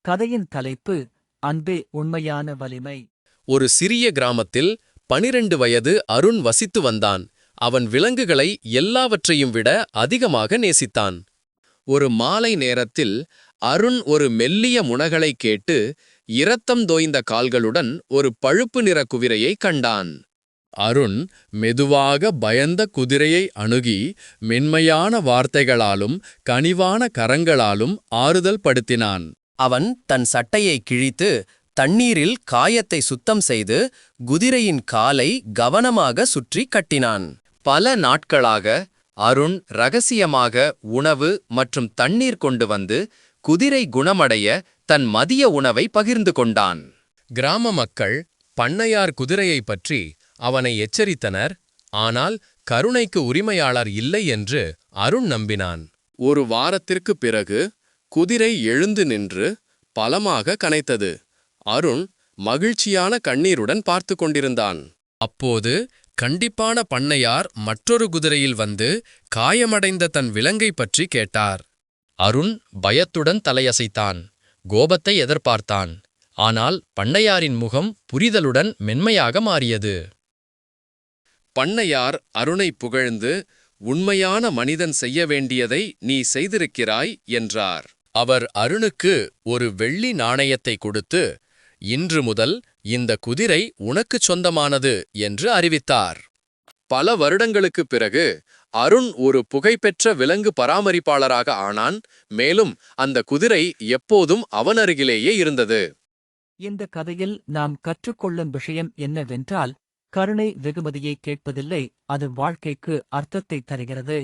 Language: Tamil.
கதையின் தலைப்பு அன்பே உண்மையான வலிமை. ஒரு சிறிய கிராமத்தில் 12 வயது அருண் வசித்து வந்தான். அவன் விலங்குகளை எல்லாவற்றையும் விட அதிகமாக நேசித்தான். ஒரு மாலை நேரத்தில் அருண் ஒரு மெல்லிய முனகலை கேட்டு இரத்தம் தோய்ந்த கால்களுடன் ஒரு பழுப்பு நிற குதிரையை கண்டான். அருண் மெதுவாக பயந்த குதிரையை அணுகி மென்மையான வார்த்தைகளாலும் கனிவான கரங்களாலும் ஆறுதல் படுத்தினான். அவன் தன் சட்டையை கிழித்து தண்ணீரில் காயத்தை சுத்தம் செய்து குதிரையின் காலை கவனமாக சுற்றி கட்டினான். பல நாட்களாக அருண் ரகசியமாக உணவு மற்றும் தண்ணீர் கொண்டு வந்து குதிரை குணமடைய தன் மதிய உணவை பகிர்ந்து கொண்டான். கிராம மக்கள் பண்ணையார் குதிரையைப் பற்றி அவனை எச்சரித்தனர். ஆனால் கருணைக்கு உரிமையாளர் இல்லை என்று அருண் நம்பினான். ஒரு வாரத்திற்குப் பிறகு குதிரை எழுந்து நின்று பலமாக கனைத்தது. அருண் மகிழ்ச்சியான கண்ணீருடன் பார்த்து கொண்டிருந்தான். அப்போது கண்டிப்பான பண்ணையார் மற்றொரு குதிரையில் வந்து காயமடைந்த தன் விலங்கைப் பற்றி கேட்டார். அருண் பயத்துடன் தலையசைத்தான். கோபத்தை எதிர்பார்த்தான். ஆனால் பண்ணையாரின் முகம் புரிதலுடன் மென்மையாக மாறியது. பண்ணையார் அருணை புகழ்ந்து, உண்மையான மனிதன் செய்ய வேண்டியதை நீ செய்திருக்கிறாய் என்றார். அவர் அருணுக்கு ஒரு வெள்ளி நாணயத்தை கொடுத்து, இன்று முதல் இந்த குதிரை உனக்குச் சொந்தமானது என்று அறிவித்தார். பல வருடங்களுக்குப் பிறகு அருண் ஒரு புகைப்பெற்ற விலங்கு பராமரிப்பாளராக ஆனான். மேலும் அந்த குதிரை எப்போதும் அவன் அருகிலேயே இருந்தது. இந்த கதையில் நாம் கற்றுக்கொள்ளும் விஷயம் என்னவென்றால், கருணை வெகுமதியை கேட்பதில்லை, அது வாழ்க்கைக்கு அர்த்தத்தை தருகிறது.